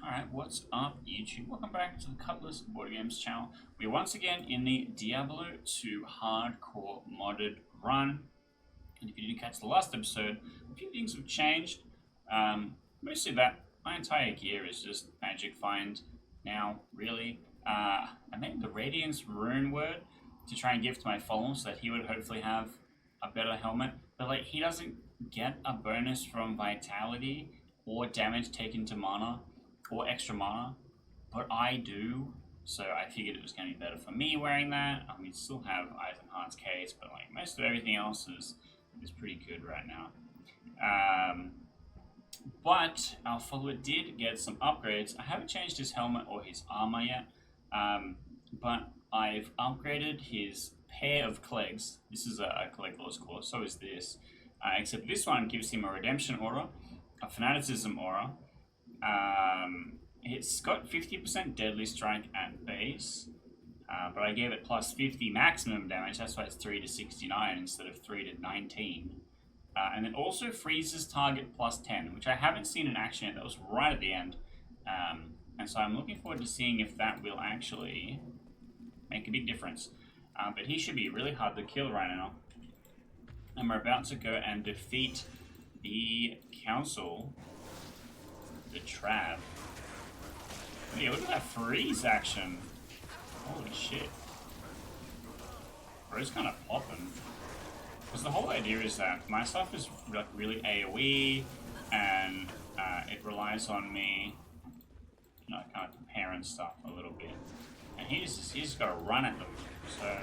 Alright, what's up YouTube? Welcome back to the Cutlass Board Games channel. We're once again in the Diablo 2 Hardcore modded run. And if you didn't catch the last episode, a few things have changed. Mostly that my entire gear is just magic find now, really. I made the Radiance rune word to try and give to my follower so that he would hopefully have a better helmet. But like, he doesn't get a bonus from vitality or damage taken to mana or extra mana, but I do, so I figured it was going to be better for me wearing that. I mean, still have Eyes and Heart's case, but like most of everything else is pretty good right now. But our follower did get some upgrades. I haven't changed his helmet or his armor yet, but I've upgraded his pair of clegs. This is a collector's core, so is this. Except this one gives him a redemption aura, a fanaticism aura. It's got 50% deadly strike at base, but I gave it plus 50 maximum damage. That's why it's 3 to 69 instead of 3 to 19. And it also freezes target plus 10, which I haven't seen in action yet. That was right at the end. And so I'm looking forward to seeing if that will actually make a big difference. But he should be really hard to kill right now. And we're about to go and defeat the council, the trap. Yeah, look at that freeze action. Holy shit. Bro's kind of popping. Because the whole idea is that my stuff is like really AoE, and it relies on me, you know, kind of comparing stuff a little bit. And he's just got to run at them. So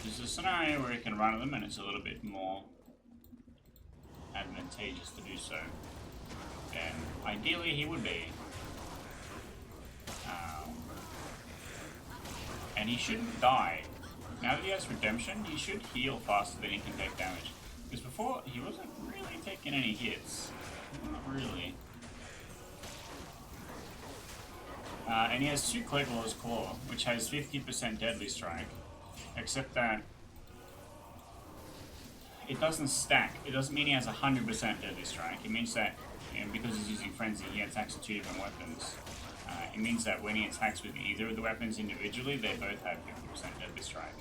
there's a scenario where he can run at them, and it's a little bit more advantageous to do so. And ideally he would be. And he shouldn't die. Now that he has redemption, he should heal faster than he can take damage. Because before, he wasn't really taking any hits. Not really. And he has 2 Collector's Claw, which has 50% deadly strike. Except that it doesn't stack. It doesn't mean he has 100% deadly strike. It means that, because he's using Frenzy, he attacks with 2 different weapons. It means that when he attacks with either of the weapons individually, they both have 50% deadly strike.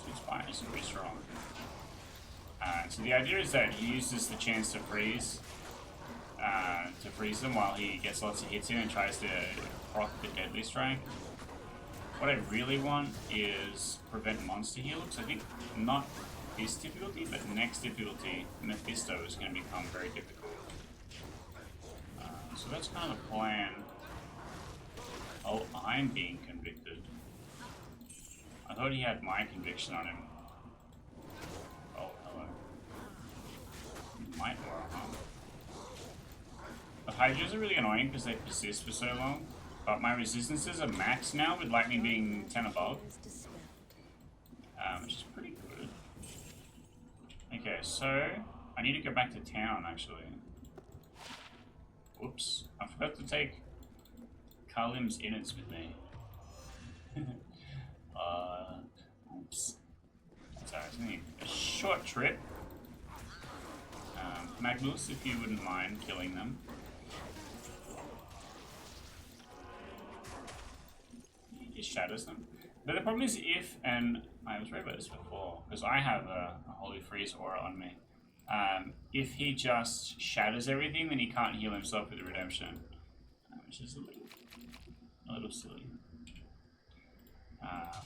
It's fine, it's pretty strong. So the idea is that he uses the chance to freeze them while he gets lots of hits in and tries to proc the deadly strike. What I really want is prevent monster heal, because I think not this difficulty, but next difficulty, Mephisto, is going to become very difficult. So that's kind of the plan. Oh, I'm being convicted. I thought he had my conviction on him. Oh, hello. Might work, huh? The Hydras are really annoying because they persist for so long. But my resistances are max now, with lightning being 10 above. Which is pretty good. Okay, so I need to go back to town, actually. Whoops. I forgot to take Kalim's innards with me. Oops. That's alright, it's gonna be a short trip. Magnus, if you wouldn't mind killing them. He just shatters them. But the problem is if, and I was right about this before, because I have a Holy Freeze aura on me. If he just shatters everything, then he can't heal himself with the redemption. Which is a little silly. Okay.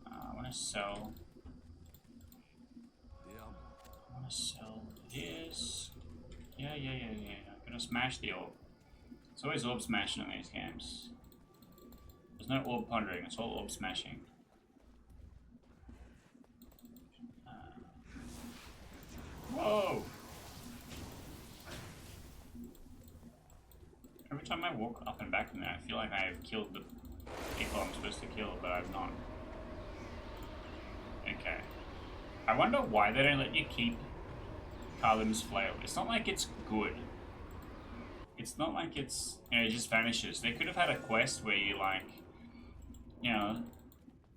I want to sell. This. Yeah. I'm gonna smash the orb. It's always orb smashing in these games. There's no orb pondering, it's all orb smashing. Whoa! Every time I walk up and back from there, I feel like I have killed the people I'm supposed to kill, but I've not. Okay. I wonder why they don't let you keep Kalim's flail. It's not like it's good. It's not like it's, it just vanishes. They could have had a quest where you, like,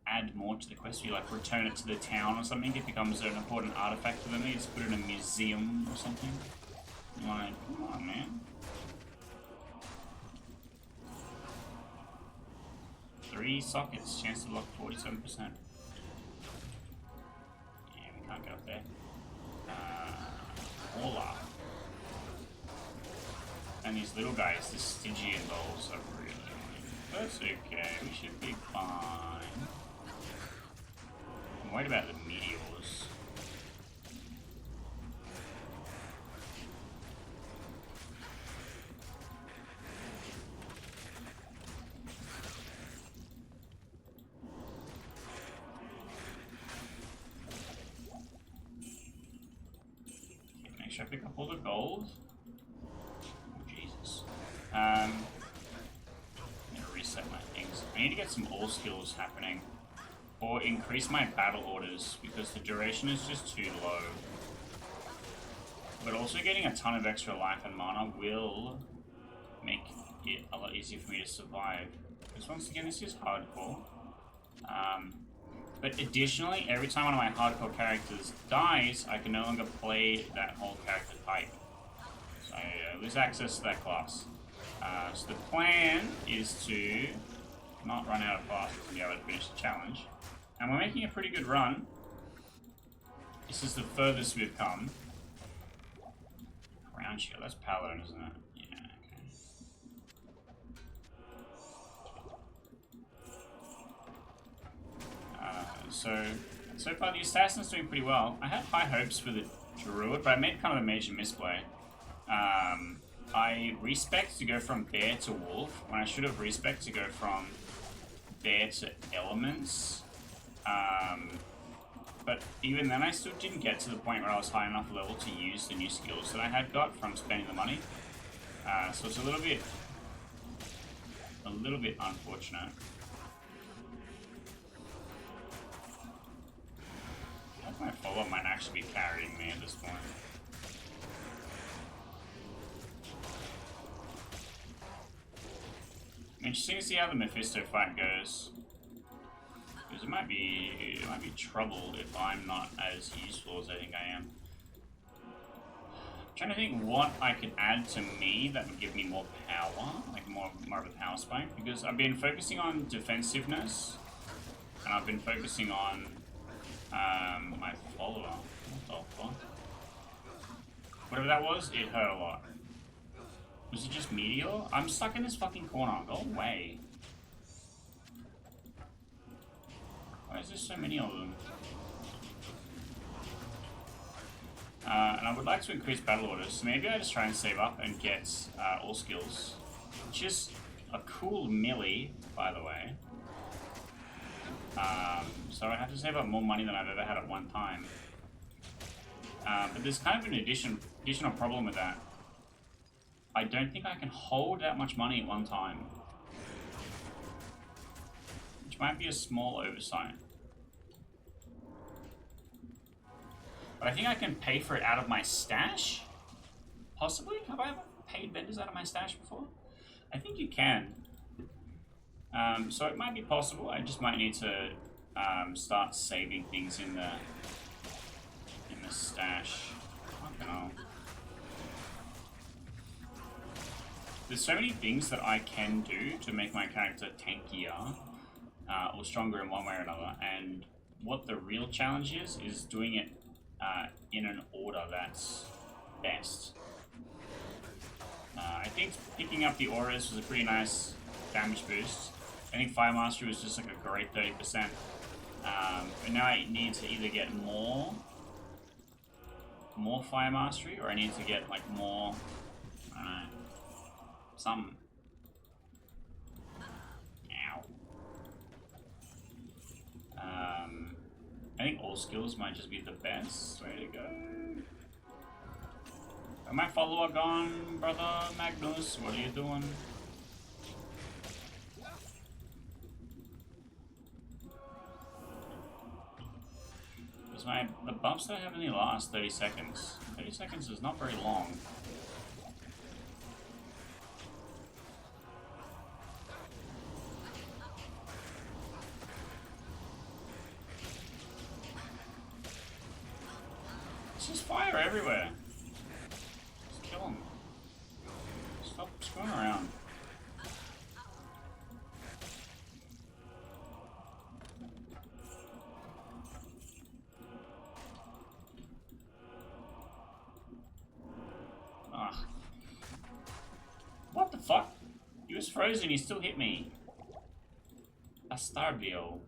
add more to the quest. You like return it to the town or something. It becomes an important artifact to them. You just put it in a museum or something. I'm like, come on, man. 3 sockets, chance to lock 47%. Yeah, we can't get up there. Hola. And these little guys, the Stygian dolls, are really annoying. That's okay, we should be fine. I'm worried about the meteors. Okay, make sure I pick up all the gold. I'm gonna reset my things. I need to get some all skills happening. Or increase my battle orders, because the duration is just too low. But also getting a ton of extra life and mana will make it a lot easier for me to survive. Because once again, this is hardcore. But additionally, every time one of my hardcore characters dies, I can no longer play that whole character type. So I lose access to that class. So the plan is to not run out of classes and be able to finish the challenge. And we're making a pretty good run. This is the furthest we've come. Crown shield, that's Paladin, isn't it? Yeah, okay. So far the assassin's doing pretty well. I had high hopes for the druid, but I made kind of a major misplay. I respec to go from bear to wolf, when I should have respec to go from bear to elements. But even then I still didn't get to the point where I was high enough level to use the new skills that I had got from spending the money. So it's a little bit unfortunate. I think my follow-up might actually be carrying me at this point. Interesting to see how the Mephisto fight goes. Because it might be trouble if I'm not as useful as I think I am. I'm trying to think what I could add to me that would give me more power, like more of a power spike. Because I've been focusing on defensiveness, and I've been focusing on my follower. What the fuck? Whatever that was, it hurt a lot. Was it just meteor? I'm stuck in this fucking corner. Go away. Why is there so many of them? And I would like to increase battle orders, so maybe I just try and save up and get all skills. Which is a cool melee, by the way. So I have to save up more money than I've ever had at one time. But there's kind of an additional problem with that. I don't think I can hold that much money at one time. Which might be a small oversight. But I think I can pay for it out of my stash? Possibly? Have I ever paid vendors out of my stash before? I think you can. So it might be possible. I just might need to start saving things in the stash. Fucking hell. There's so many things that I can do to make my character tankier or stronger in one way or another, and what the real challenge is doing it in an order that's best. I think picking up the auras was a pretty nice damage boost. I think Fire Mastery was just like a great 30%. But now I need to either get more Fire Mastery, or I need to get like more, I don't know, some. Ow. I think all skills might just be the best way to go. Am my follower gone, brother Magnus? What are you doing? Because the bumps that I have only last 30 seconds. 30 seconds is not very long. just fire everywhere. Just kill them. Stop screwing around. Ugh. What the fuck? He was frozen, he still hit me. A Starbio.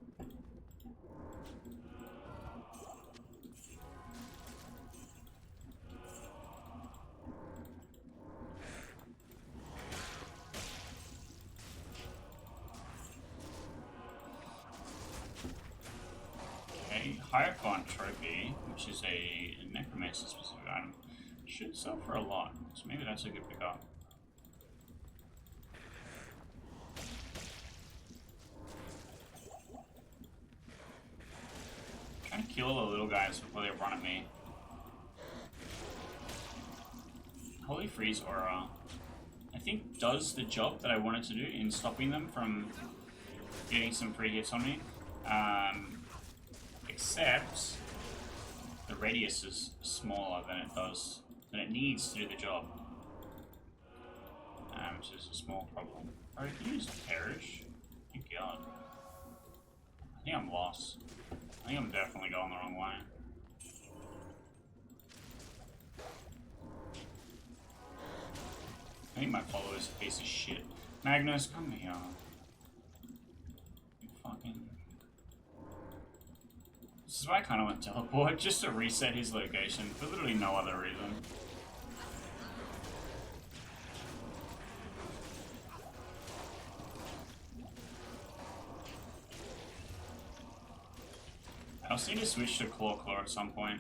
Okay, Hierophant Trophy, which is a Necromancer specific item, should sell for a lot, so maybe that's a good pickup. Trying to kill all the little guys before they run at me. Holy Freeze Aura, I think, does the job that I wanted to do in stopping them from getting some free hits on me. Except the radius is smaller than it needs to do the job. Which is a small problem. Or I can use Perish. Thank God. I think I'm lost. I think I'm definitely going the wrong way. I think my follower's a piece of shit. Magnus, come here. You fucking... This is why I kind of want to teleport, just to reset his location, for literally no other reason. I also need to switch to Claw at some point,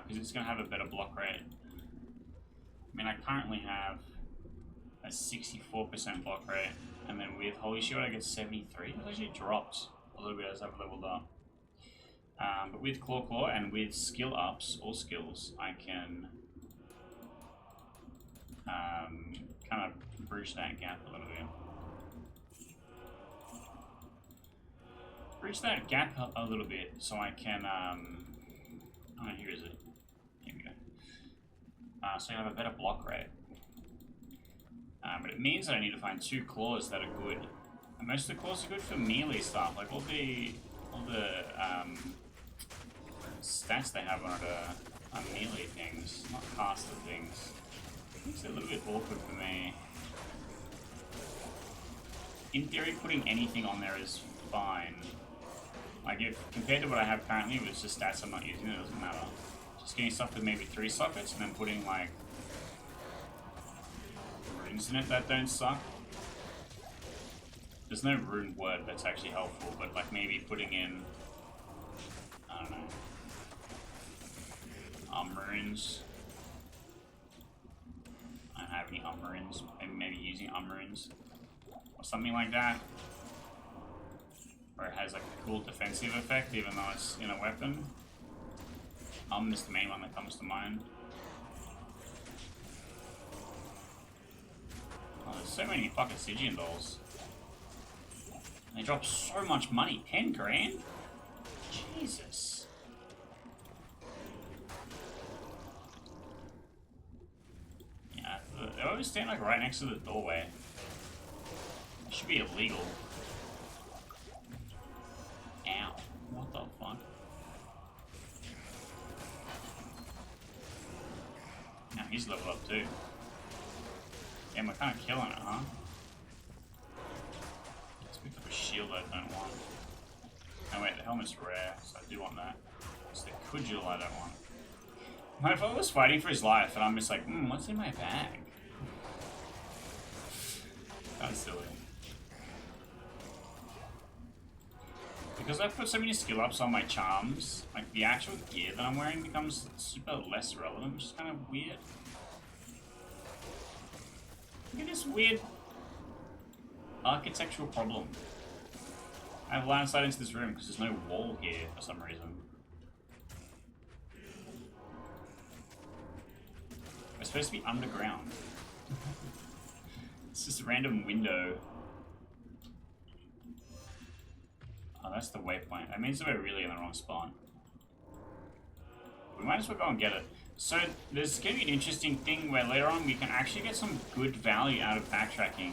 because it's going to have a better block rate. I mean, I currently have a 64% block rate, and then with Holy Shield I get 73. It actually dropped a little bit as I've leveled up. But with Claw and with skill ups, all skills, I can kind of bridge that gap a little bit. Bridge that gap a little bit so I can, oh, here is it. Here we go. So I have a better block rate. But it means that I need to find 2 claws that are good. And most of the claws are good for melee stuff, like all the stats they have on it are melee things, not caster things. It's a little bit awkward for me. In theory, putting anything on there is fine. Like, if compared to what I have currently, with just stats I'm not using, it doesn't matter. Just getting stuff with maybe 3 sockets and then putting, like, runes in it that don't suck. There's no rune word that's actually helpful, but, like, maybe putting in, I don't know, runes. I don't have any runes. Maybe using runes or something like that. Where it has like a cool defensive effect even though it's in a weapon. Is the main one that comes to mind. Oh, there's so many fucking Stygian dolls. They drop so much money. 10 grand? Jesus. Yeah, they always stand like right next to the doorway. It should be illegal. Ow. What the fuck? Now he's leveled up too. Yeah, we're kind of killing it, huh? Let's pick up a shield I don't want. Oh wait, the helmet's rare, so I do want that. It's the cudgel I don't want. My father was fighting for his life, and I'm just like, what's in my bag? That's silly. Because I've put so many skill ups on my charms, like the actual gear that I'm wearing becomes super less relevant, which is kind of weird. Look at this weird architectural problem. I have line of sight into this room because there's no wall here for some reason. We're supposed to be underground. It's just a random window. Oh, that's the waypoint. That means that we're really in the wrong spot. we might as well go and get it. So there's going to be an interesting thing where later on we can actually get some good value out of backtracking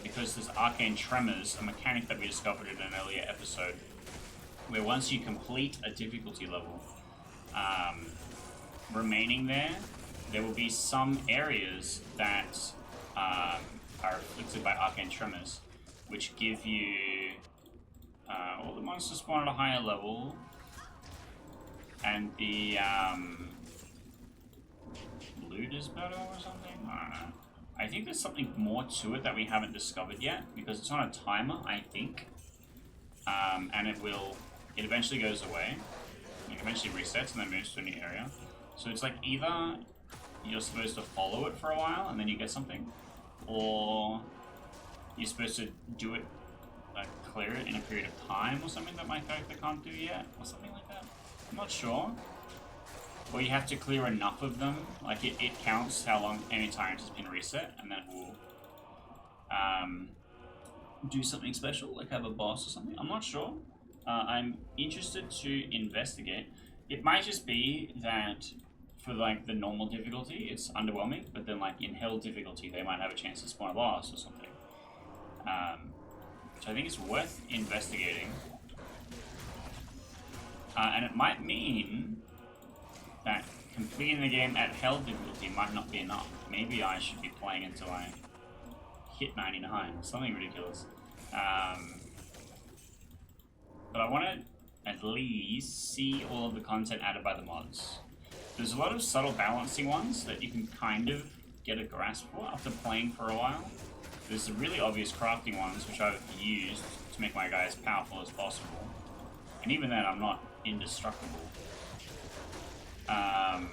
because there's arcane tremors, a mechanic that we discovered in an earlier episode, where once you complete a difficulty level, remaining there will be some areas that are afflicted by arcane tremors, which give you all the monsters spawn at a higher level, and the loot is better or something? I don't know. I think there's something more to it that we haven't discovered yet, because it's on a timer, I think. And it eventually goes away. It eventually resets and then moves to a new area. So it's like either you're supposed to follow it for a while and then you get something, or you're supposed to do it, like clear it in a period of time or something that my character can't do yet, or something like that. I'm not sure. Or you have to clear enough of them, like it counts how long any time has been reset, and then it will do something special, like have a boss or something. I'm not sure. I'm interested to investigate. It might just be that for like the normal difficulty, it's underwhelming, but then like in hell difficulty, they might have a chance to spawn a boss or something. So I think it's worth investigating. And it might mean that completing the game at hell difficulty might not be enough. Maybe I should be playing until I hit 99, something ridiculous. But I want to at least see all of the content added by the mods. There's a lot of subtle balancing ones that you can kind of get a grasp for after playing for a while. There's the really obvious crafting ones, which I've used to make my guy as powerful as possible. And even then, I'm not indestructible. And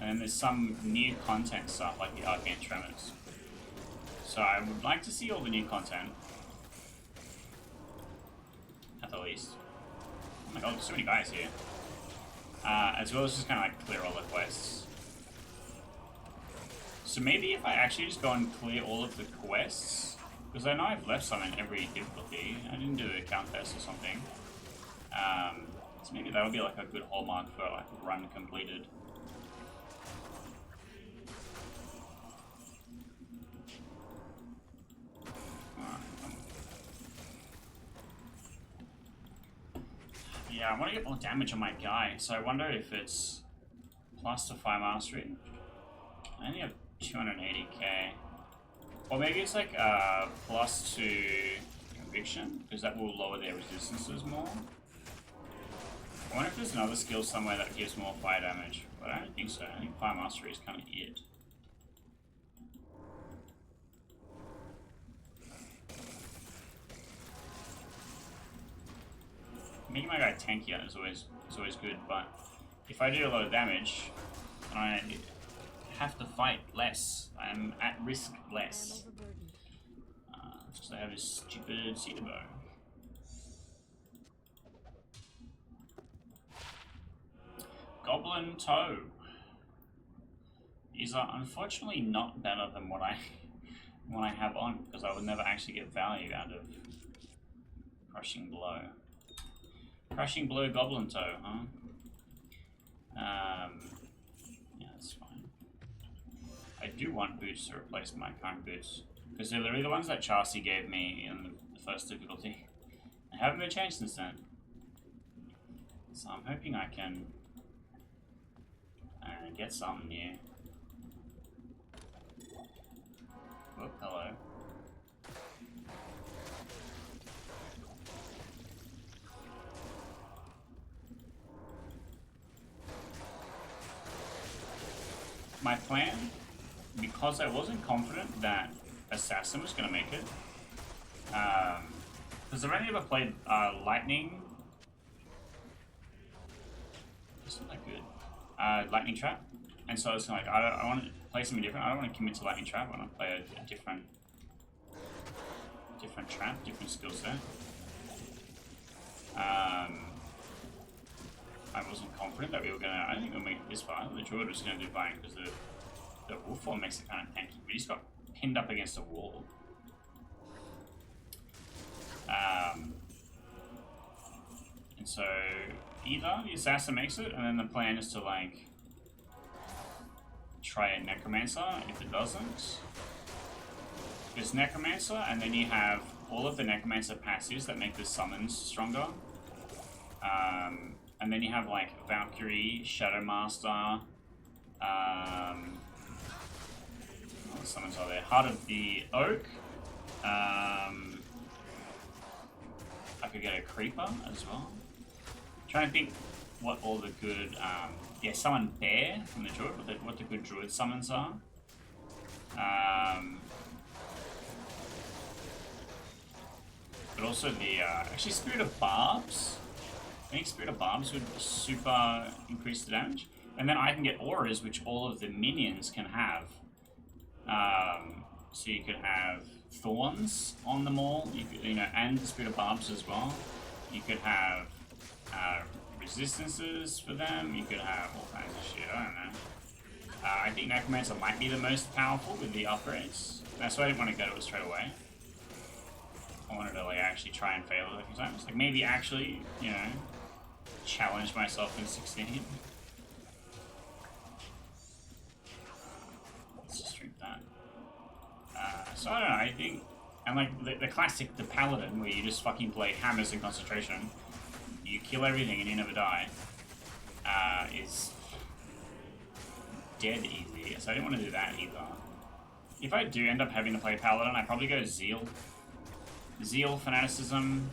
then there's some new content stuff, like the Arcane Tremors. So I would like to see all the new content. At the least. Oh my god, there's so many guys here. As well as just kind of like clear all the quests. So maybe if I actually just go and clear all of the quests, because I know I've left some in every difficulty. I didn't do a count test or something. So maybe that would be like a good hallmark for like run completed. Yeah, I want to get more damage on my guy, so I wonder if it's plus to 5 mastery. I only have 280k. Or maybe it's like plus to conviction, because that will lower their resistances more. I wonder if there's another skill somewhere that gives more fire damage, but I don't think so. I think fire mastery is kind of it. Making my guy tankier is always good, but if I do a lot of damage, I have to fight less. I'm at risk less. Because I have this stupid cedar bow. Goblin toe. These are unfortunately not better than what I have on, because I would never actually get value out of crushing blow. Crushing blow goblin toe, huh? Yeah, that's fine. I do want boots to replace my current boots, because they're literally the ones that Chassis gave me in the first difficulty. They haven't been changed since then. So I'm hoping I can get something new. Oh, hello. My plan, because I wasn't confident that Assassin was going to make it, because I've only ever played Lightning. It's not that good. Lightning Trap, and so I was like, I want to play something different. I don't want to commit to Lightning Trap. I want to play a different trap, different skill set. I wasn't confident that we were gonna. I don't think we'll make it this far. The Druid was gonna do fine because the wolf form makes it kind of tanky, but he's got pinned up against a wall. And So either the assassin makes it, and then the plan is to like try a necromancer. If it doesn't, it's necromancer, and then you have all of the necromancer passives that make the summons stronger. And then you have like Valkyrie, Shadow Master. What summons are there? Heart of the Oak. I could get a Creeper as well. Trying to think what all the good, yeah, summon Bear from the Druid, what the good Druid summons are. But also the, actually Spirit of Barbs. I think Spirit of Barbs would super increase the damage. And then I can get auras, which all of the minions can have. So you could have Thorns on them all, you know, and the Spirit of Barbs as well. You could have resistances for them. You could have all kinds of shit. I don't know. I think Necromancer might be the most powerful with the upgrades. That's why I didn't want to go to it straight away. I wanted to like actually try and fail it a few times. Like maybe actually, you know, challenge myself in 16. Let's just drink that. So I don't know, I think, and like the classic, the Paladin, where you just fucking play hammers in concentration, you kill everything and you never die, is dead easy, so I didn't want to do that either. If I do end up having to play Paladin, I'd probably go Zeal. Zeal, Fanaticism,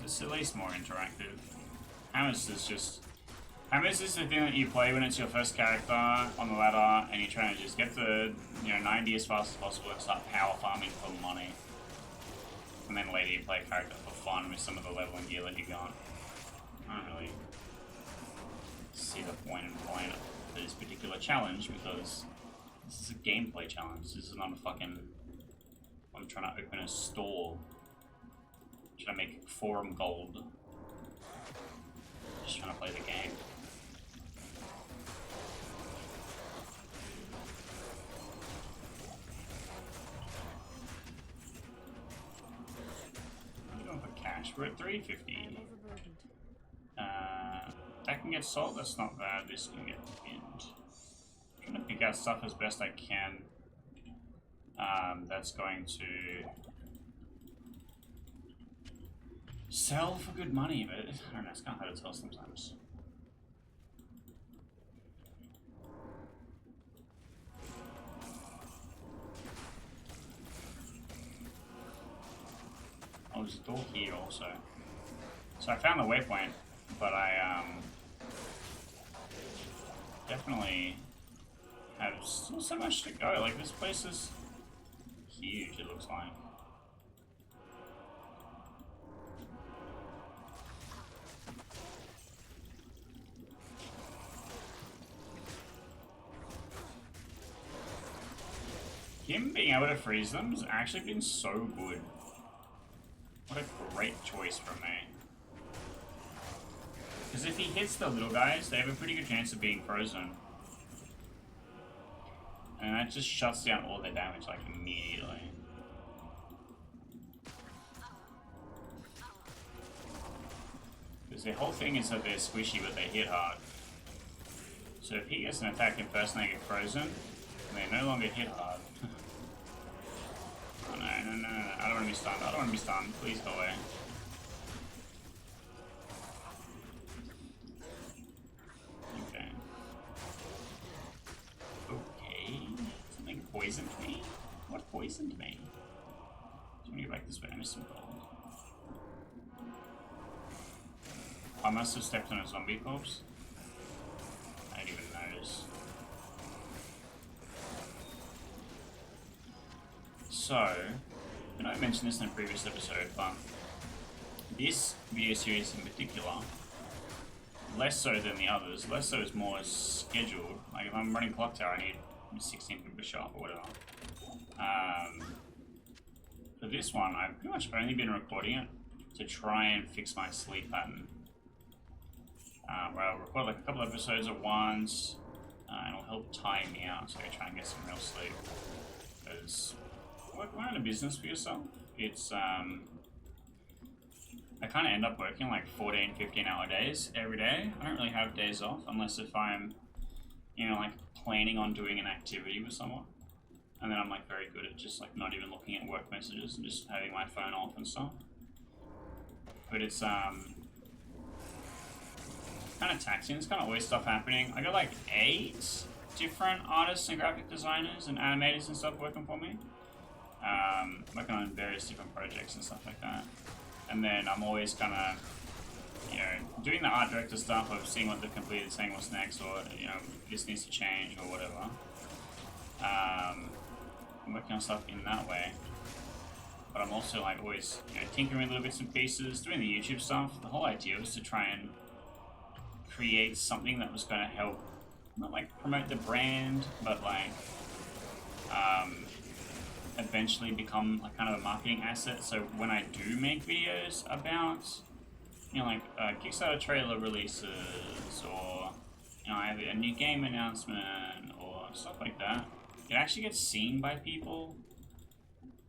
just at least more interactive. Hammers is just... Hammers is the thing that you play when it's your first character on the ladder and you're trying to just get the 90 as fast as possible and start power farming for money. And then later you play a character for fun with some of the leveling gear that you got. I don't really see the point in playing it for this particular challenge because this is a gameplay challenge. This is not a fucking... I'm trying to open a store. I'm trying to make forum gold. Just trying to play the game. I'm going for cash. We're at 350. That can get sold. That's not bad. This can get pinned. I'm trying to pick out stuff as best I can. That's going to sell for good money, but I don't know, it's kind of hard to tell sometimes. Oh, there's a door here also. So I found the waypoint, but I definitely have still so much to go. Like, this place is huge, it looks like. Him being able to freeze them has actually been so good. What a great choice from me. Because if he hits the little guys, they have a pretty good chance of being frozen. And that just shuts down all their damage, like, immediately. Because the whole thing is that they're squishy, but they hit hard. So if he gets an attack in first and they get frozen, they no longer hit hard. Oh no, no, no, no, I don't want to be stunned, I don't want to be stunned, please go away. Poisoned me? What poisoned me? Let me get back this way, I missed some gold. I must have stepped on a zombie corpse. I didn't even notice. So, I know I mentioned this in a previous episode, but this video series in particular, less so than the others, less so is more scheduled. Like if I'm running Clock Tower, I need 16 people to show up or whatever. For this one, I've pretty much only been recording it to try and fix my sleep pattern. Where I'll record like a couple episodes at once, and it'll help tire me out so I can try and get some real sleep. Because running a business for yourself, it's I kind of end up working like 14, 15-hour days every day. I don't really have days off unless if I'm, you know, like planning on doing an activity with someone. And then I'm like very good at just like not even looking at work messages and just having my phone off and stuff. But it's kind of taxing. There's kind of always stuff happening. I got like 8 different artists and graphic designers and animators and stuff working for me. Working on various different projects and stuff like that. And then I'm always kind of, you know, doing the art director stuff of seeing what they've completed, saying what's next, or, you know, this needs to change or whatever. I'm working on stuff in that way. But I'm also like always, you know, tinkering with little bits and pieces, doing the YouTube stuff. The whole idea was to try and create something that was going to help, not like promote the brand, but like eventually become like kind of a marketing asset. So when I do make videos about, you know, like Kickstarter trailer releases, or, you know, I have a new game announcement or stuff like that, it actually gets seen by people.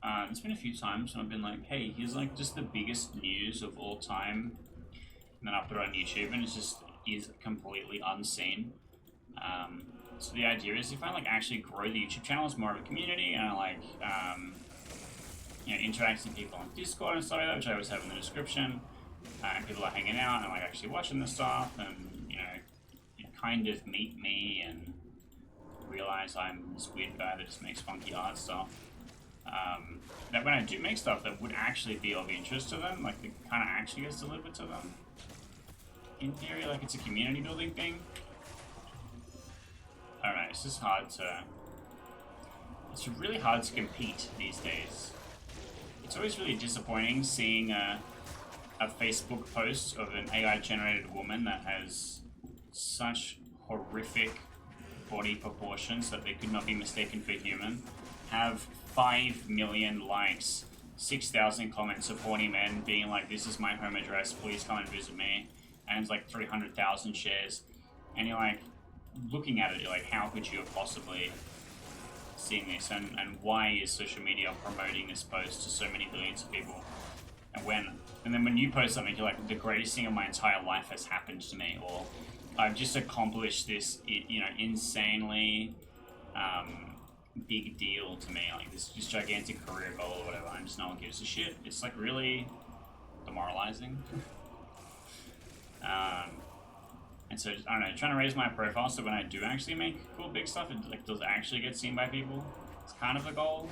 There's been a few times when I've been like, hey, here's like just the biggest news of all time, and then I put it on YouTube and it just is completely unseen. So the idea is if I like actually grow the YouTube channel as more of a community, and I like you know, interacting with people on Discord and stuff like that, which I always have in the description, and people are hanging out and like actually watching the stuff, and you kind of meet me and realize I'm this weird guy that just makes funky art stuff. That when I do make stuff that would actually be of interest to them, like it kind of actually gets delivered to them. In theory, like it's a community building thing. I don't know, it's just hard to... It's really hard to compete these days. It's always really disappointing seeing a Facebook post of an AI-generated woman that has such horrific body proportions that they could not be mistaken for human, have 5 million likes, 6,000 comments supporting men being like, this is my home address, please come and visit me, and it's like 300,000 shares, and you're like, looking at it, you're like, how could you have possibly seen this, and why is social media promoting this post to so many billions of people? And then when you post something, you're like, the greatest thing of my entire life has happened to me, or I've just accomplished this, you know, insanely big deal to me, like this just gigantic career goal or whatever, and just no one gives a shit. It's like really demoralizing. And so, I don't know, trying to raise my profile so when I do actually make cool big stuff, it like does actually get seen by people. It's kind of a goal.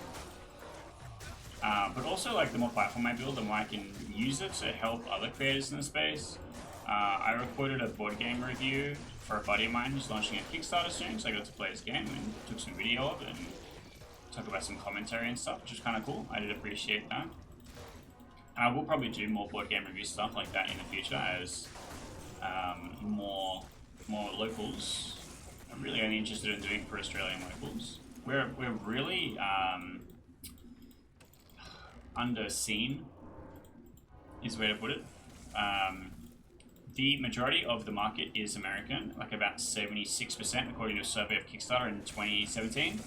But also, like, the more platform I build, the more I can use it to help other creators in the space. I recorded a board game review for a buddy of mine who's launching a Kickstarter soon, so I got to play his game and took some video of it and talk about some commentary and stuff, which is kind of cool. I did appreciate that. And I will probably do more board game review stuff like that in the future as more locals. I'm really only interested in doing for Australian locals. We're really underseen is the way to put it. The majority of the market is American, like about 76% according to a survey of Kickstarter in 2017,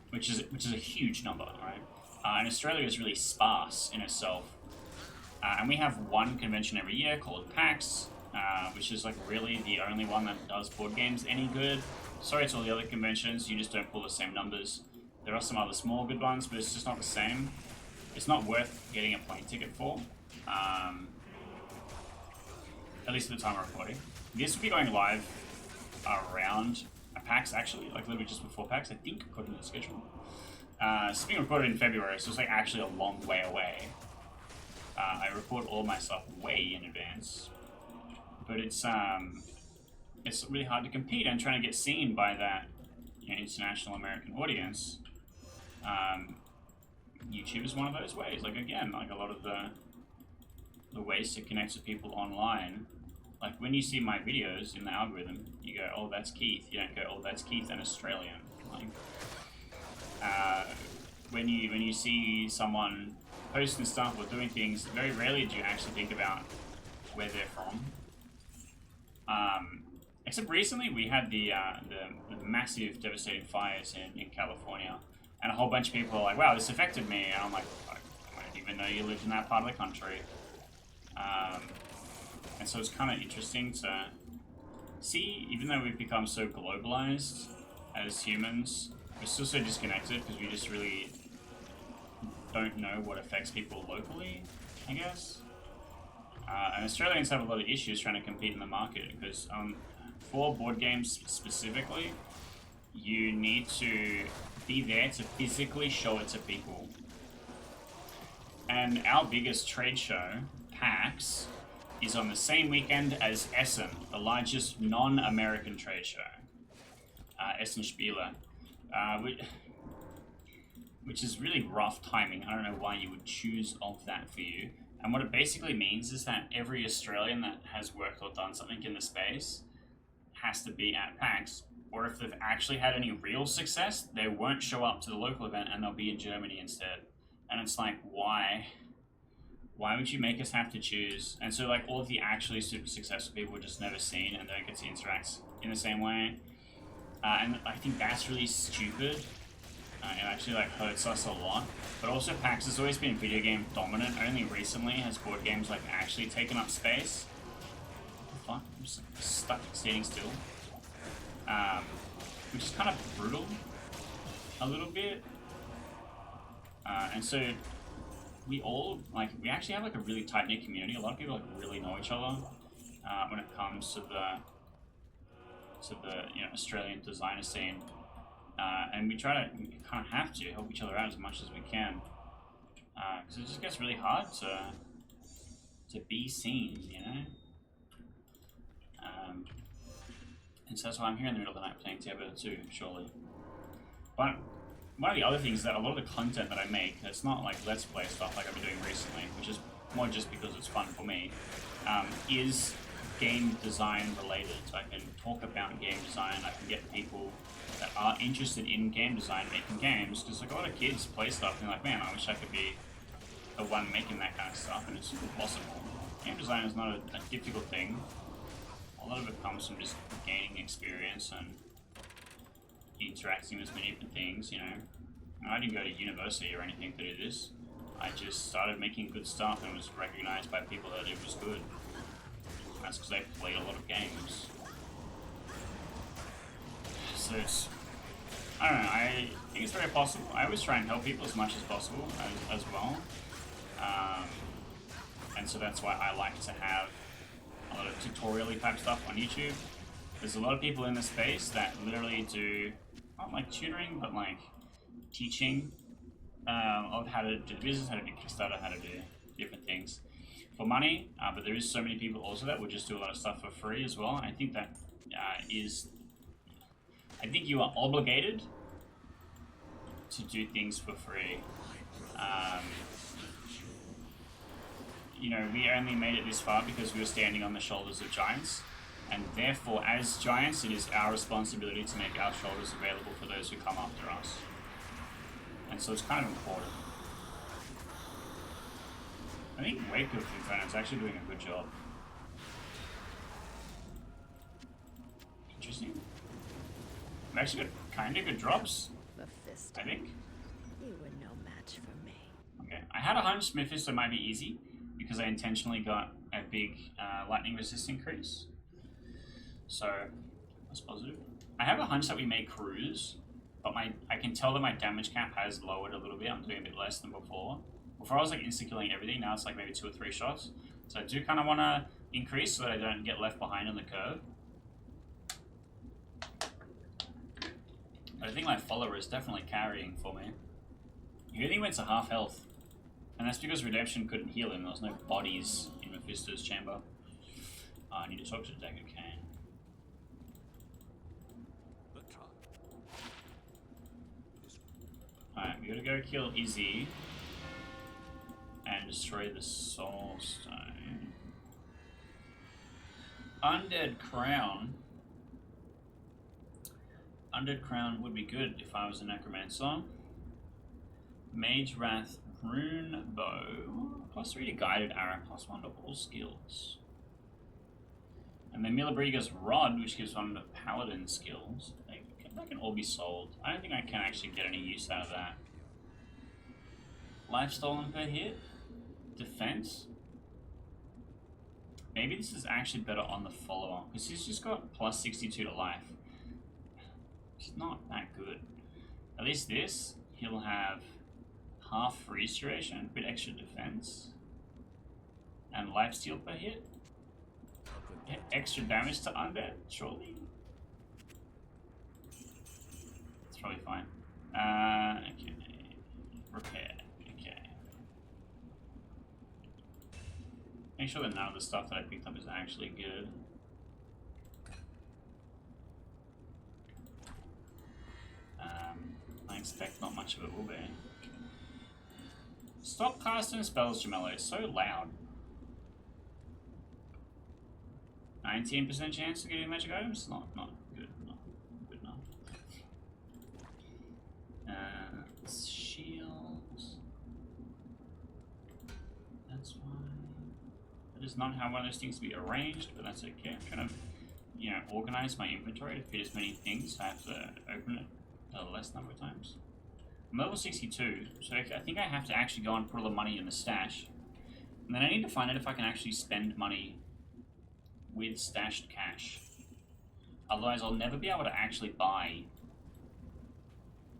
which is a huge number, right? And Australia is really sparse in itself. And we have one convention every year called PAX, which is like really the only one that does board games any good. Sorry to all the other conventions, you just don't pull the same numbers. There are some other small good ones, but it's just not the same. It's not worth getting a plane ticket for, at least at the time of recording. This will be going live around PAX, actually, like literally just before PAX, I think, according to the schedule. It's being recorded in February, so it's like actually a long way away. I record all my stuff way in advance, but it's really hard to compete and trying to get seen by that, you know, international American audience. YouTube is one of those ways. Like again, like a lot of the ways to connect with people online. Like when you see my videos in the algorithm, you go, "Oh, that's Keith." You don't go, "Oh, that's Keith and Australian." Like when you see someone posting stuff or doing things, very rarely do you actually think about where they're from. Except recently, we had the massive, devastating fires in California, and a whole bunch of people are like, "Wow, this affected me," and I'm like, "Do even though you lived in that part of the country. And so it's kind of interesting to see, even though we've become so globalized as humans, we're still so disconnected because we just really don't know what affects people locally, I guess. And Australians have a lot of issues trying to compete in the market because for board games specifically, you need to be there to physically show it to people. And our biggest trade show, PAX, is on the same weekend as Essen, the largest non-American trade show. Essen Spiele. Which is really rough timing. I don't know why you would choose of that for you. And what it basically means is that every Australian that has worked or done something in the space has to be at PAX, or if they've actually had any real success, they won't show up to the local event and they'll be in Germany instead. And it's like, why? Why would you make us have to choose? And so like all of the actually super successful people are just never seen and don't get to interact in the same way. And I think that's really stupid. It actually like hurts us a lot. But also PAX has always been video game dominant. Only recently has board games like actually taken up space. What the fuck? I'm just stuck standing still. Which is kind of brutal. A little bit. And so we actually have like a really tight-knit community. A lot of people like really know each other when it comes to the Australian designer scene. And we kind of have to help each other out as much as we can, because it just gets really hard to be seen, you know. And so that's why I'm here in the middle of the night playing Diablo 2, surely. But one of the other things is that a lot of the content that I make, that's not like Let's Play stuff like I've been doing recently, which is more just because it's fun for me, is game design related. So I can talk about game design, I can get people that are interested in game design making games, because like a lot of kids play stuff and they're like, man, I wish I could be the one making that kind of stuff, and it's impossible. Game design is not a difficult thing. A lot of it comes from just gaining experience and interacting with many different things, you know. I didn't go to university or anything to do this. I just started making good stuff and was recognized by people that it was good. That's because I played a lot of games. So it's, I don't know, I think it's very possible. I always try and help people as much as possible as well. And so that's why I like to have a lot of tutorial-y type stuff on YouTube. There's a lot of people in the space that literally do, not like tutoring, but like teaching of how to do the business, how to do Kickstarter, how to do different things for money. But there is so many people also that will just do a lot of stuff for free as well. And I think that I think you are obligated to do things for free. You know, we only made it this far because we were standing on the shoulders of giants, and therefore, as giants, it is our responsibility to make our shoulders available for those who come after us. And so it's kind of important. I think Wake of Inferno is actually doing a good job. Interesting. I've actually got kind of good drops, Mephisto, I think. you were no match for me. Okay, I had a hunch Mephisto might be easy because I intentionally got a big lightning resist increase. So that's positive. I have a hunch that we may cruise, but I can tell that my damage cap has lowered a little bit. I'm doing a bit less than before. Before I was like insta-killing everything, now it's like maybe 2 or 3 shots. So I do kind of want to increase so that I don't get left behind on the curve. But I think my follower is definitely carrying for me. He only went to half health. And that's because Redemption couldn't heal him. There was no bodies in Mephisto's chamber. I need to talk to Dagger Kane. Alright, we gotta go kill Izzy. And destroy the Soul Stone. Undead Crown. Undead Crown would be good if I was a Necromancer. Mage Wrath Rune Bow. +3 to Guided Arrow, +1 to all skills. And then Milabriga's Rod, which gives 1 to Paladin skills. That can all be sold. I don't think I can actually get any use out of that. Life stolen per hit? defense. Maybe this is actually better on the follower, because he's just got plus 62 to life. It's not that good. At least this, he'll have half restoration with extra defense and lifesteal per hit. Extra damage to undead, surely. It's probably fine. Okay. Repair. Okay. Make sure that none of the stuff that I picked up is actually good. I expect not much of it will be. Stop casting spells, Jamello. It's so loud. 19% chance to get magic items? Not good. Not good enough. Shields. That's fine. That is not how one of those things to be arranged, but that's okay. I'm trying to, you know, organize my inventory to fit as many things. So I have to open it a less number of times. I'm level 62, so I think I have to actually go and put all the money in the stash. And then I need to find out if I can actually spend money with stashed cash. Otherwise, I'll never be able to actually buy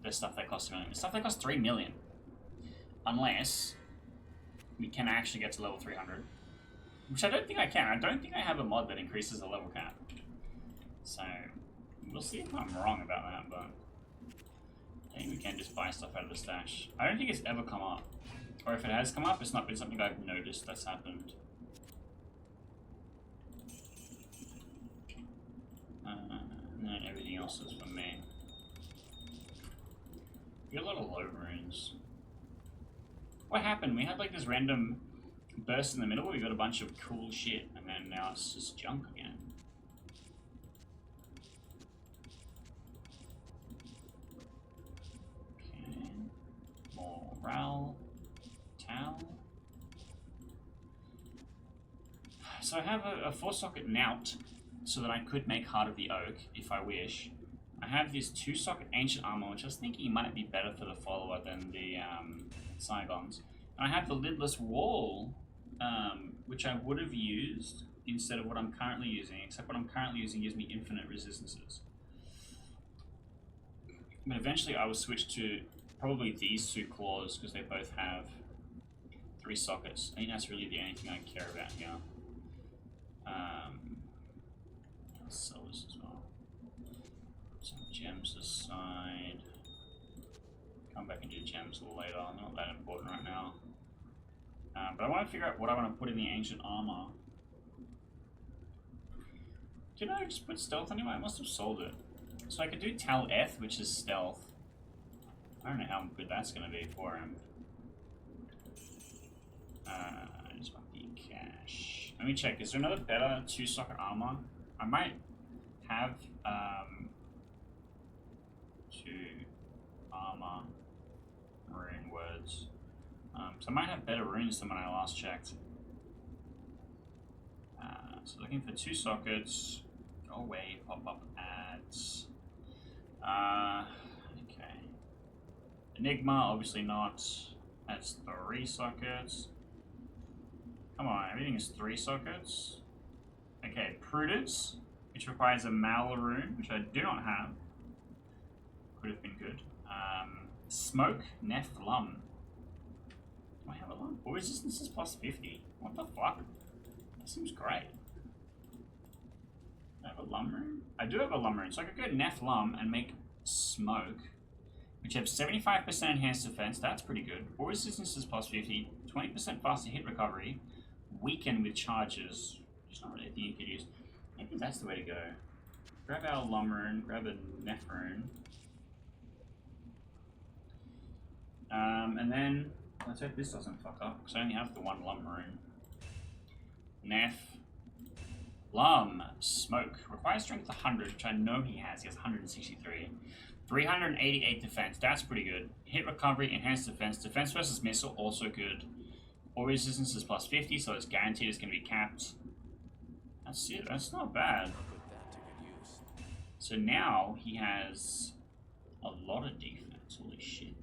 the stuff that costs $1 million. The stuff that costs $3 million. Unless we can actually get to level 300. Which I don't think I can. I don't think I have a mod that increases the level cap. So, we'll see if I'm wrong about that, but I think we can just buy stuff out of the stash. I don't think it's ever come up. Or if it has come up, it's not been something I've noticed that's happened. And then everything else is for me. We got a lot of low runes. What happened? We had like this random burst in the middle where we got a bunch of cool shit, and then now it's just junk again. Okay. Morale. Towel. So I have a 4-socket Nout, so that I could make Heart of the Oak, if I wish. I have this 2-socket Ancient Armor, which I was thinking might be better for the follower than the Saigons. And I have the Lidless Wall, which I would have used instead of what I'm currently using, except what I'm currently using gives me infinite resistances. But eventually I will switch to probably these 2 claws, because they both have 3 sockets. I think that's really the only thing I care about here. I'll sell this as well. Some gems aside. Come back and do gems a little later. Not that important right now. But I want to figure out what I want to put in the ancient armor. Did I just put stealth anyway? I must have sold it. So I could do Tal Eth, which is stealth. I don't know how good that's going to be for him. I just want the cash. Let me check. Is there another better 2-socket armor? I might have 2 armor rune words. So I might have better runes than when I last checked. So looking for 2 sockets. Go away, pop up ads. Okay. Enigma, obviously not. That's 3 sockets. Come on, everything is 3 sockets. Okay, Prudence, which requires a Mal rune, which I do not have. Could have been good. Smoke, Nef Lum. Do I have a Lum? Or resistance is plus 50. What the fuck? That seems great. Do I have a Lum rune? I do have a Lum rune, so I could go Nef Lum and make Smoke, which have 75% enhanced defense. That's pretty good. Or resistance is plus 50. 20% faster hit recovery. Weaken with charges. Which is not really a thing you could use. Maybe that's the way to go. Grab our Lum rune, grab a Nef rune. And then, let's hope this doesn't fuck up, because I only have the 1 Lum rune. Nef. Lum. Smoke. Requires strength 100, which I know he has. He has 163. 388 defense. That's pretty good. Hit recovery, enhanced defense. Defense versus missile, also good. Or resistance is plus 50, so it's guaranteed it's going to be capped. That's it. That's not bad. So now he has a lot of defense. Holy shit.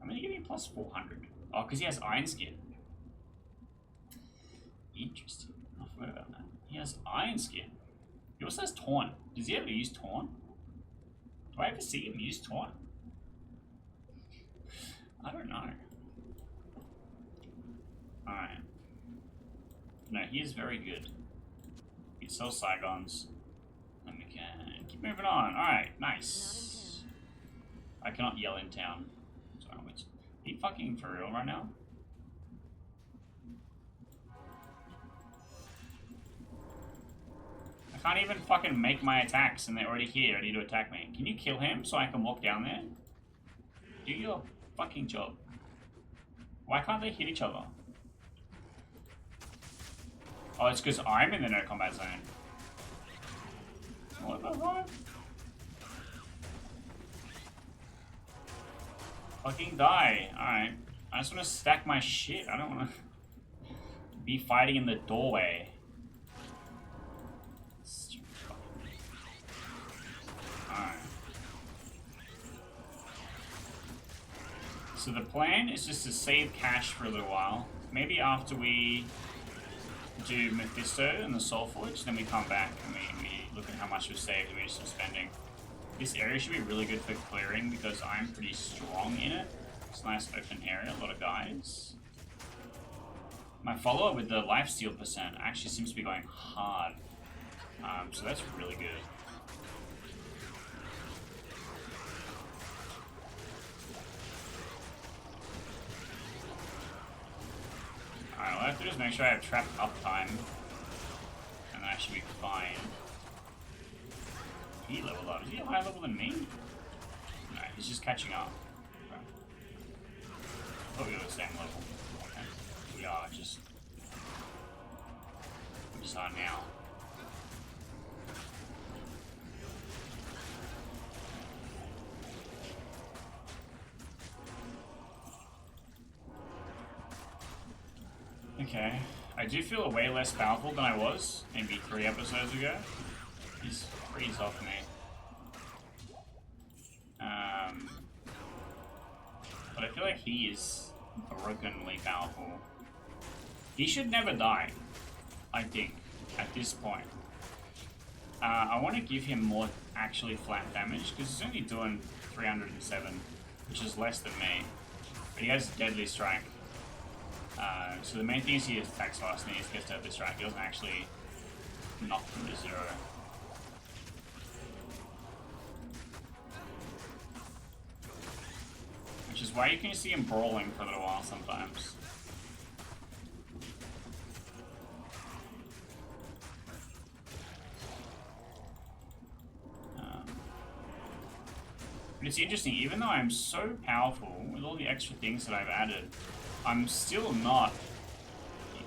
I'm going to give him plus 400. Oh, because he has Iron Skin. Interesting. I forgot about that. He has Iron Skin. He also has Taunt. Does he ever use Taunt? Do I ever see him use Taunt? I don't know. Alright. No, he is very good. He sells Saigons. And we can keep moving on. Alright, nice. I cannot yell in town. Sorry, are you fucking for real right now? I can't even fucking make my attacks and they're already here, ready to attack me. Can you kill him so I can walk down there? Do your fucking job. Why can't they hit each other? Oh, it's because I'm in the no combat zone. What the fuck? Fucking die. Alright. I just want to stack my shit. I don't want to be fighting in the doorway. Alright. So the plan is just to save cash for a little while. Maybe after we do Mephisto and the Soul Forge, then we come back and we look at how much we've saved and we do some spending. This area should be really good for clearing because I'm pretty strong in it. It's a nice open area, a lot of guys. My follower with the lifesteal percent actually seems to be going hard. So that's really good. Alright, what I have to do is make sure I have trap uptime. And that should be fine. He leveled up. Is he a higher level than me? No, he's just catching up. Okay. I thought we were the same level. Okay. We are just... We just are now. Okay. I do feel way less powerful than I was maybe 3 episodes ago. He's freeze off me. But I feel like he is brokenly powerful. He should never die, I think, at this point. I want to give him more actually flat damage, because he's only doing 307, which is less than me. But he has Deadly Strike. So the main thing is he attacks fast and he gets Deadly Strike. He doesn't actually knock them to 0. Which is why you can see him brawling for a little while sometimes. But it's interesting, even though I'm so powerful with all the extra things that I've added, I'm still not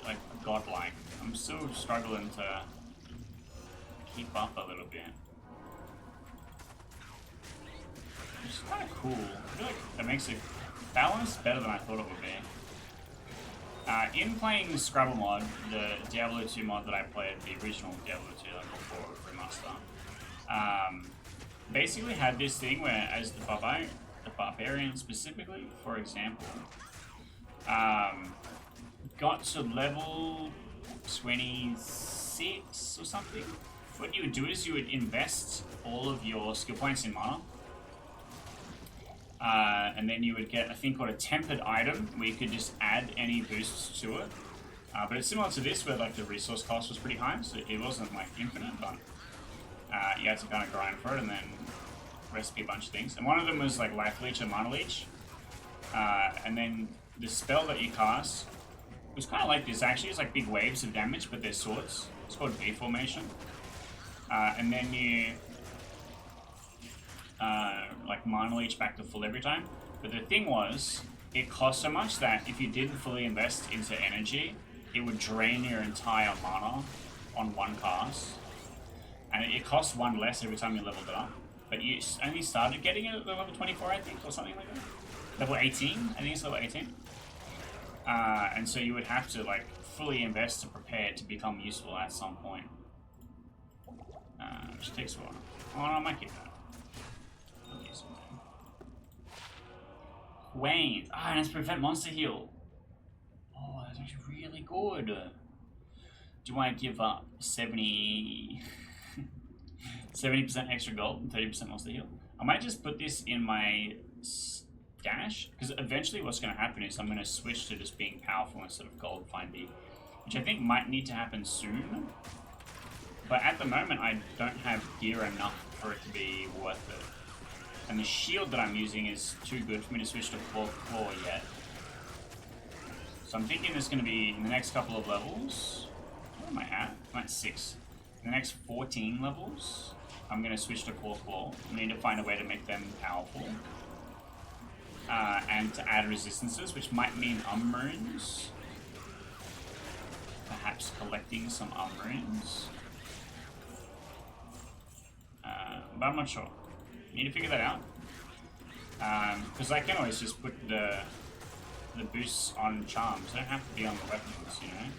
like godlike. I'm still struggling to keep up a little bit. Which is kind of cool. I feel like that makes it balanced better than I thought it would be. In playing Scrabble mod, the Diablo 2 mod that I played, the original Diablo 2 like before remaster, basically had this thing where as the barbarian specifically, for example, got to level 26 or something, what you would do is you would invest all of your skill points in mana. And then you would get a thing called a tempered item where you could just add any boosts to it. But it's similar to this where like the resource cost was pretty high, so it wasn't like infinite, but you had to kind of grind for it and then recipe a bunch of things. And one of them was like Life Leech and Mana Leech. And then the spell that you cast was kind of like this actually. It's like big waves of damage, but they're swords. It's called V Formation. And then you like Mana Leech back to full every time. But the thing was, it cost so much that if you didn't fully invest into energy, it would drain your entire mana on one cast. And it cost 1 less every time you leveled it up. But you only started getting it at level 24, I think, or something like that. Level 18? I think it's level 18. And so you would have to like fully invest to prepare to become useful at some point. Which takes a while. Oh no, I might keep that. Wayne. And it's prevent monster heal. Oh, that's actually really good. Do I give up 70% extra gold and 30% loss to heal? I might just put this in my stash, because eventually what's going to happen is I'm going to switch to just being powerful instead of gold findy, which I think might need to happen soon. But at the moment, I don't have gear enough for it to be worth it. And the shield that I'm using is too good for me to switch to claw yet. So I'm thinking there's going to be, in the next couple of levels, where am I at? I'm at 6. In the next 14 levels, I'm going to switch to claw. I need to find a way to make them powerful. And to add resistances, which might mean runes. Perhaps collecting some runes. But I'm not sure. Need to figure that out. Because I can always just put the boosts on charms. They don't have to be on the weapons, you know?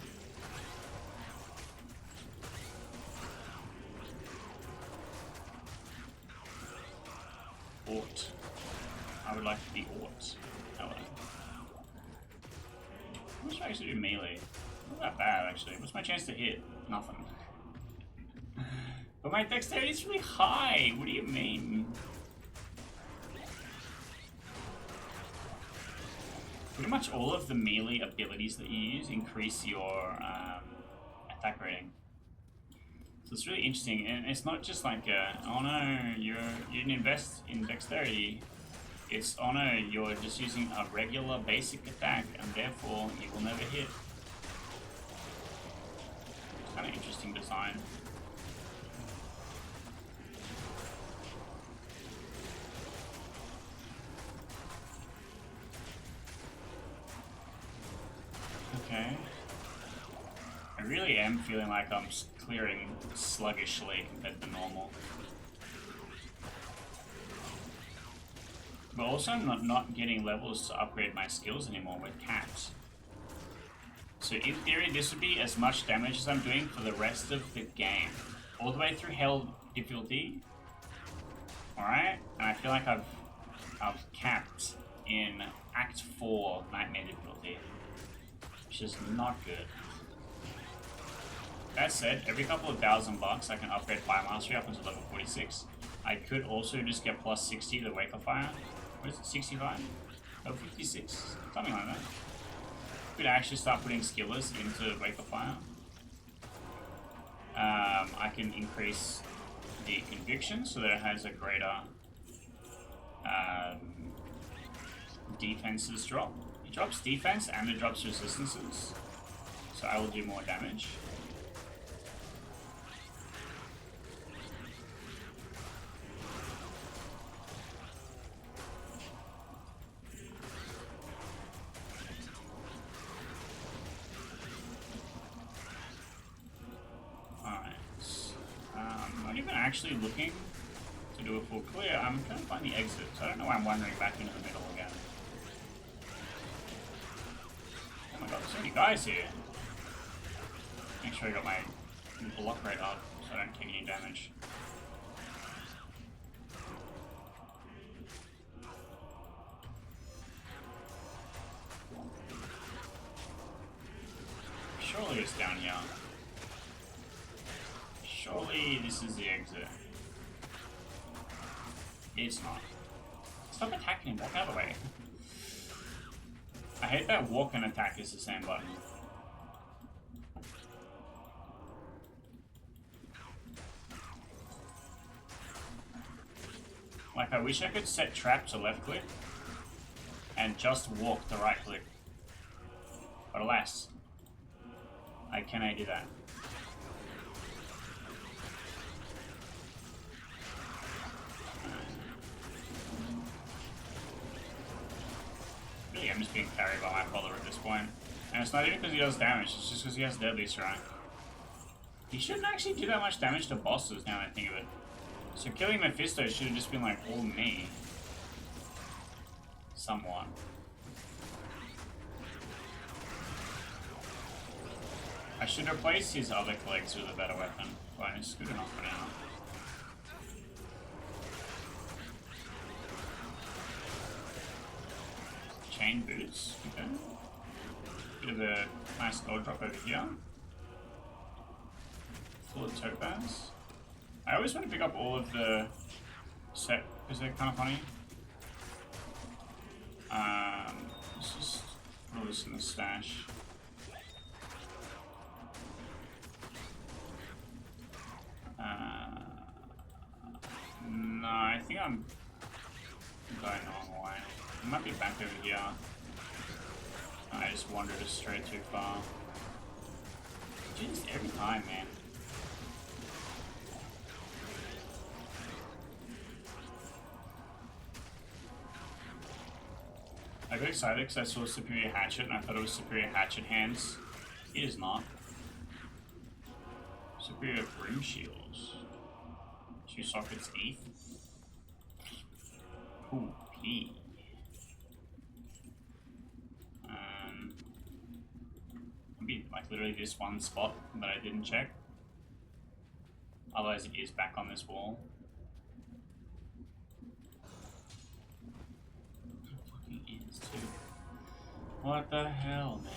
Ort. I would like to be Ort. Hello. How much do I actually do melee? Not that bad, actually. What's my chance to hit? Nothing. But my dexterity is really high. What do you mean? Pretty much all of the melee abilities that you use increase your attack rating. So it's really interesting, and it's not just like, oh no, you didn't invest in dexterity. It's, oh no, you're just using a regular basic attack, and therefore you will never hit. It's kind of interesting design. Okay. I really am feeling like I'm clearing sluggishly compared to normal. But also I'm not getting levels to upgrade my skills anymore with caps. So in theory this would be as much damage as I'm doing for the rest of the game. All the way through Hell difficulty. Alright? And I feel like I've capped in Act 4 Nightmare difficulty. Which is not good. That said, every couple of $1,000 I can upgrade Fire Mastery up until level 46. I could also just get plus 60 to Wake of Fire. What is it, 65? Level 56? Something like that. Could actually start putting skillers into Wake of Fire. I can increase the conviction so that it has a greater defenses drop. It drops defense and it drops resistances. So I will do more damage. Actually looking to do a full clear. I'm trying to find the exit, so I don't know why I'm wandering back into the middle again. Oh my god, there's so many guys here. Make sure I got my block rate up so I don't take any damage. Surely it's down here. Surely this is the exit. It's not. Stop attacking him, walk out of the way. I hate that walk and attack is the same button. Like, I wish I could set trap to left click and just walk to right click. But alas, I cannot do that. I'm just being carried by my follower at this point. And it's not even because he does damage, it's just because he has deadly strike. He shouldn't actually do that much damage to bosses now that I think of it. So killing Mephisto should have just been like all me. Somewhat. I should replace his other colleagues with a better weapon, but it's good enough for now. Chain boots, okay. Bit of a nice gold drop over here. full of topaz. I always want to pick up all of the set because they're kind of funny. Let's just throw this in the stash. No, I think I'm going the wrong way. I might be back over here. I just wandered astray too far. Just every time, man. I got excited because I saw Superior Hatchet and I thought it was Superior Hatchet hands. It is not. Superior Brim Shields. 2 sockets ETH. Cool P. Maybe like literally this one spot that I didn't check. Otherwise it is back on this wall. It fucking is too. What the hell, man?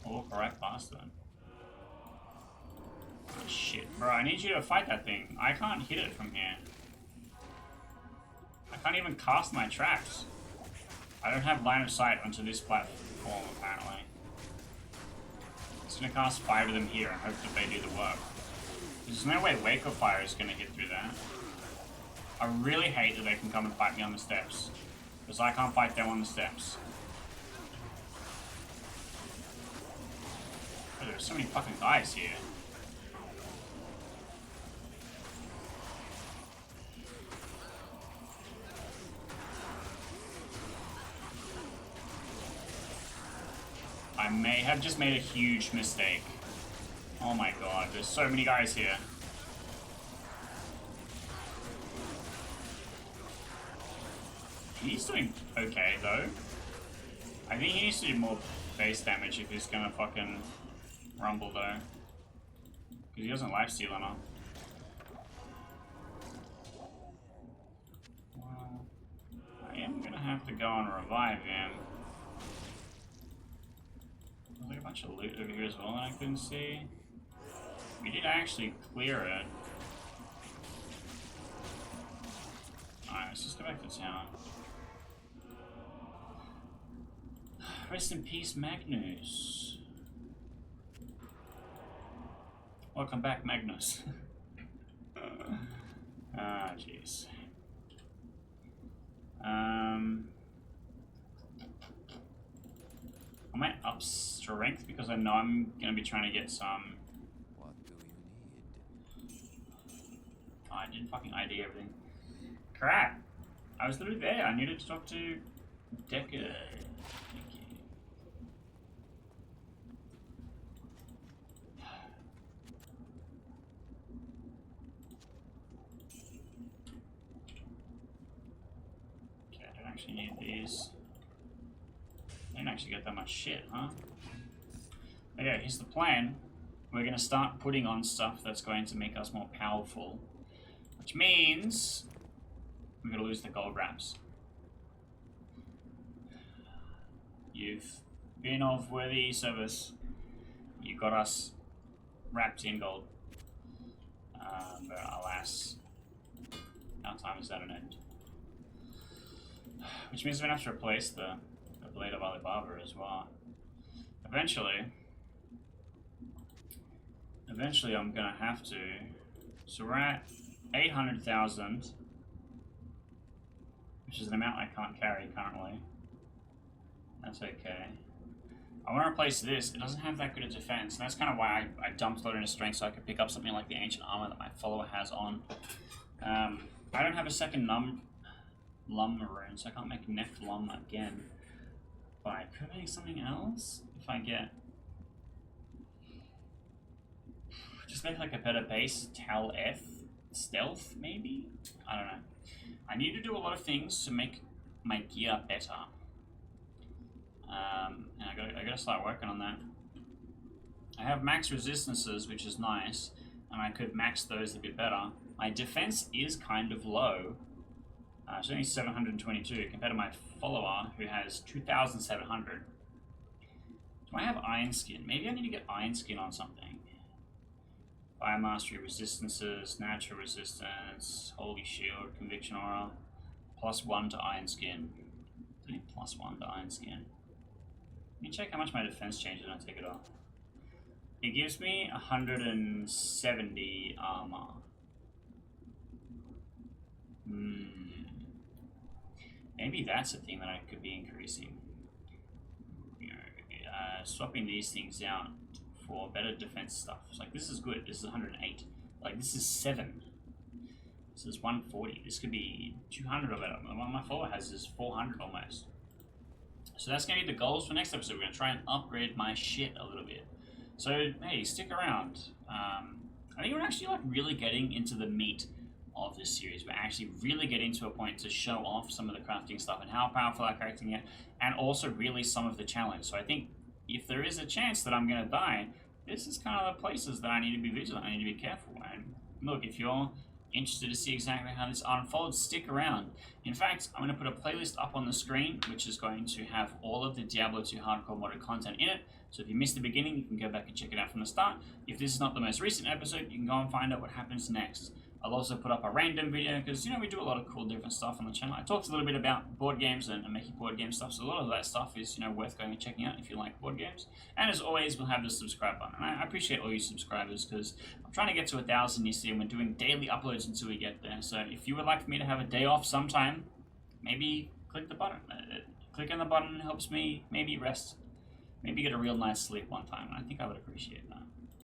I'll walk right past them. Oh shit, bro, I need you to fight that thing. I can't hit it from here. I can't even cast my traps. I don't have line of sight onto this platform, apparently. I'm just gonna cast 5 of them here and hope that they do the work. There's no way Wake of Fire is gonna hit through that. I really hate that they can come and fight me on the steps. Because I can't fight them on the steps. Oh, there's so many fucking guys here. I may have just made a huge mistake. Oh my god, there's so many guys here. He's doing okay though. I think he needs to do more base damage if he's gonna fucking rumble though. Because he doesn't lifesteal enough. Well, I am gonna have to go and revive him. There's like a bunch of loot over here as well that I couldn't see. We did actually clear it. Alright, let's just go back to town. Rest in peace, Magnus. Welcome back, Magnus. Ah, jeez. I might up strength because I know I'm gonna be trying to get some. What do you need? Oh, I didn't fucking ID everything. Crap! I was literally there. I needed to talk to Decker. Okay, I don't actually need these. I didn't actually get that much shit, huh? Okay, here's the plan. We're going to start putting on stuff that's going to make us more powerful. Which means we're going to lose the gold wraps. You've been of worthy service. You got us wrapped in gold. But alas, our time is at an end. Which means we're going to have to replace the Blade of Alibaba as well. Eventually I'm gonna have to. So we're at 800,000, which is an amount I can't carry currently. That's okay. I want to replace this. It doesn't have that good a defense, and that's kind of why I dumped a lot into strength so I could pick up something like the ancient armor that my follower has on. I don't have a second lum rune, so I can't make Nephlum again. But I could make something else if I get. Just make like a better base, Tal F stealth maybe? I don't know. I need to do a lot of things to make my gear better. And I gotta start working on that. I have max resistances, which is nice, and I could max those a bit better. My defense is kind of low. It's only 722 compared to my follower who has 2,700. Do I have iron skin? Maybe I need to get iron skin on something. Fire Mastery, Resistances, Natural Resistance, Holy Shield, Conviction Aura, +1 to Iron Skin. +1 to Iron Skin. Let me check how much my defense changes when I take it off. It gives me 170 armor. Maybe that's a thing that I could be increasing. You know, swapping these things out for better defense stuff. It's like, this is good. This is 108. Like, this is 7. This is 140. This could be 200 or better. One my follower has is 400 almost. So that's going to be the goals for next episode. We're going to try and upgrade my shit a little bit. So, hey, stick around. I think we're actually like really getting into the meat of this series. We're actually really getting to a point to show off some of the crafting stuff and how powerful our crafting can get, and also really some of the challenge. So I think if there is a chance that I'm going to die, this is kind of the places that I need to be vigilant. I need to be careful. And look, if you're interested to see exactly how this unfolds, stick around. In fact, I'm going to put a playlist up on the screen, which is going to have all of the Diablo 2 hardcore modded content in it. So if you missed the beginning, you can go back and check it out from the start. If this is not the most recent episode, you can go and find out what happens next. I'll also put up a random video because, you know, we do a lot of cool different stuff on the channel. I talked a little bit about board games and making board game stuff, so a lot of that stuff is, you know, worth going and checking out if you like board games. And as always, we'll have the subscribe button. And I appreciate all you subscribers because I'm trying to get to 1,000 this year and we're doing daily uploads until we get there. So if you would like for me to have a day off sometime, maybe click the button. Clicking the button helps me maybe rest. Maybe get a real nice sleep one time. And I think I would appreciate that.